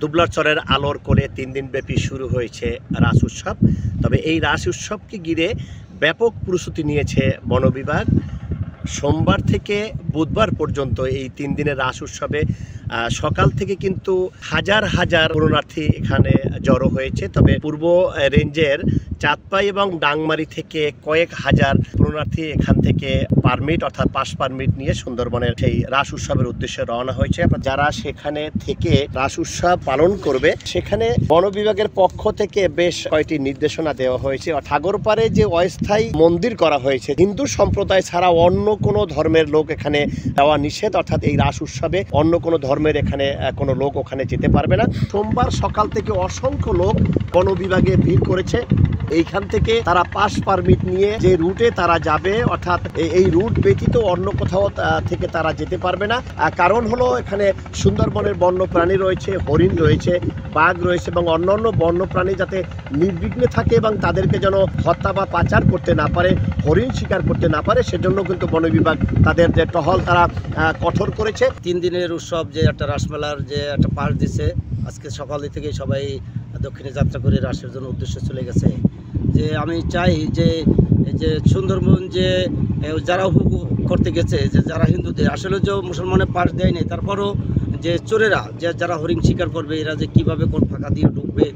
দুবলারচরের আলোর কোলে 3 দিনব্যাপী শুরু হয়েছে রাস উৎসব। তবে এই রাস উৎসবকে ঘিরে ব্যাপক প্রস্তুতি নিয়েছে বন বিভাগ। সোমবার থেকে বুধবার পর্যন্ত এই 3 দিনের রাস উৎসবে সকাল থেকে কিন্তু হাজার হাজার শরণার্থী এখানে জড়ো হয়েছে। তবে পূর্ব রেঞ্জের চাঁদপাই এবং ডাংমারি থেকে কয়েক হাজার শরণার্থী এখান থেকে পারমিট অর্থাৎ পাস পারমিট নিয়ে সুন্দরবনের সেই রাস উৎসবের উদ্দেশ্যে রওনা হয়েছে। যারা সেখানে থেকে রাস উৎসব পালন করবে সেখানে বন বিভাগের পক্ষ থেকে বেশ কয়েকটি নির্দেশনা দেওয়া হয়েছে। ঠাগরপাড়ে যে অস্থায়ী মন্দির করা হয়েছে, হিন্দু সম্প্রদায় ছাড়া অন্য কোনো ধর্মের লোক এখানে যাওয়া নিষেধ, অর্থাৎ এই রাস উৎসবে অন্য কোনো ধর্মের এখানে কোনো লোক ওখানে যেতে পারবে না। সোমবার সকাল থেকে অসংখ্য লোক বন বিভাগে ভিড় করেছে। এইখান থেকে তারা পাস পারমিট নিয়ে যে রুটে তারা যাবে, অর্থাৎ এই রুট ব্যতীত অন্য কোথাও থেকে তারা যেতে পারবে না। কারণ হলো এখানে সুন্দরবনের বন্য প্রাণী রয়েছে, হরিণ রয়েছে, বাঘ রয়েছে এবং অন্যান্য বন্য প্রাণী যাতে নির্বিঘ্নে থাকে এবং তাদেরকে যেন হত্যা বা পাচার করতে না পারে, হরিণ শিকার করতে না পারে, সেজন্য কিন্তু বন বিভাগ তাদের যে টহল তারা কঠোর করেছে। 3 দিনের উৎসব যে একটা রাসমেলার যে একটা পাশ দিছে, আজকে সকাল থেকে সবাই দক্ষিণে যাত্রা করে রাসের জন্য উদ্দেশ্যে চলে গেছে। যে আমি চাই যে সুন্দরবন যে যারা উপভোগ করতে গেছে, যে যারা হিন্দুদের আসলে যে মুসলমানের পাশ দেয় নাই, তারপরও যে চোরেরা যে যারা হরিণ শিকার করবে, এরা যে কীভাবে কোন ফাঁকা দিয়ে ঢুকবে,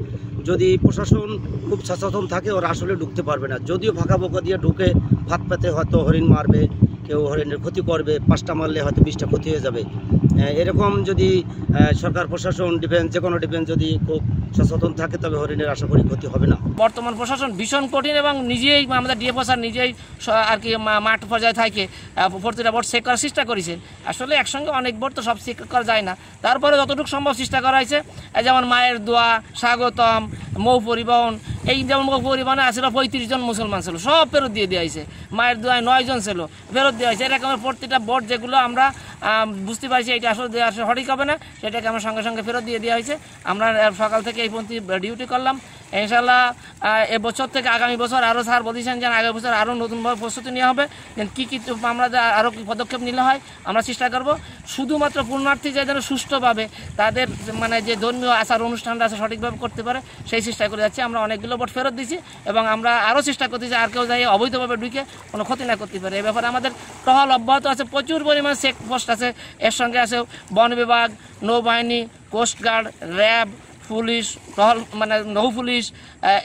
যদি প্রশাসন খুব সচেতন থাকে ওরা আসলে ঢুকতে পারবে না। যদিও ফাঁকা বোকা দিয়ে ঢুকে ভাত পেতে হয়তো হরিণ মারবে, কেউ হরিণের ক্ষতি করবে, 5টা মারলে হয়তো 20টা ক্ষতি হয়ে যাবে। এরকম যদি সরকার প্রশাসন ডিফেন্স যে কোনো ডিফেন্স যদি খুব সচেতন থাকে তবে হরিণের আশা করি ক্ষতি হবে না। বর্তমান প্রশাসন ভীষণ কঠিন এবং নিজেই আমাদের ডিএফও স্যার নিজেই আর কি মাঠ পর্যায়ে থাকে প্রতিটা ভোট চেক করার চেষ্টা করেছেন। আসলে একসঙ্গে অনেক ভোট তো সব চেক করা যায় না, তারপরে যতটুকু সম্ভব চেষ্টা করা হয়েছে। যেমন মায়ের দোয়া, স্বাগতম, মৌ পরিবহন, এই যেমন মৌ পরিবহনে আসলে 35 জন মুসলমান ছিল, সব ফেরত দিয়ে দেওয়া হয়েছে। মায়ের দোয়ায় 9 জন ছিল, ফেরত দেওয়া হয়েছে। এরকমের প্রতিটা ভোট যেগুলো আমরা বুঝতে পারছি এটা আসলে দেওয়া সঠিক হবে না, সেটাকে আমরা সঙ্গে সঙ্গে ফেরত দিয়ে দেওয়া হয়েছে। আমরা সকাল থেকে এই পর্যন্ত ডিউটি করলাম। ইনশাল্লাহ এবছর থেকে আগামী বছর আরও স্যার বলেছেন যে আগামী বছর আরও নতুনভাবে প্রস্তুতি নেওয়া হবে। কী কী আমরা আরও কী পদক্ষেপ নিলে হয় আমরা চেষ্টা করব। শুধুমাত্র পুণ্যার্থী যে যেন সুষ্ঠুভাবে তাদের মানে যে ধর্মীয় আচার অনুষ্ঠানটা আছে সঠিকভাবে করতে পারে সেই চেষ্টা করে যাচ্ছি। আমরা অনেকগুলো ভোট ফেরত দিচ্ছি এবং আমরা আরও চেষ্টা করতেছি আর কেউ যাই অবৈধভাবে ঢুকে কোনো ক্ষতি না করতে পারে। এ ব্যাপারে আমাদের টহল অব্যাহত আছে, প্রচুর পরিমাণ চেকপোস্ট আছে, এর সঙ্গে আছে বন বিভাগ, নৌবাহিনী, কোস্টগার্ড, র্যাব, পুলিশ, টহল মানে নৌ পুলিশ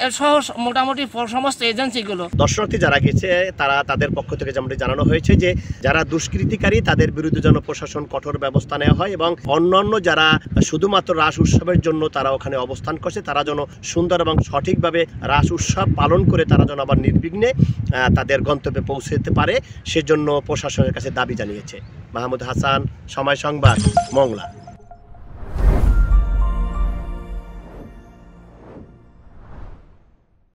এর সহ মোটামুটি সমস্ত এজেন্সিগুলো। দর্শনার্থী যারা গেছে তারা তাদের পক্ষ থেকে যেমনটি জানানো হয়েছে যে যারা দুষ্কৃতিকারী তাদের বিরুদ্ধে যেন প্রশাসন কঠোর ব্যবস্থা নেওয়া হয় এবং অন্যান্য যারা শুধুমাত্র রাস উৎসবের জন্য তারা ওখানে অবস্থান করছে তারা যেন সুন্দর এবং সঠিকভাবে রাস উৎসব পালন করে তারা যেন আবার নির্বিঘ্নে তাদের গন্তব্যে পৌঁছতে পারে, সেজন্য প্রশাসনের কাছে দাবি জানিয়েছে। মাহমুদ হাসান, সময় সংবাদ, মংলা।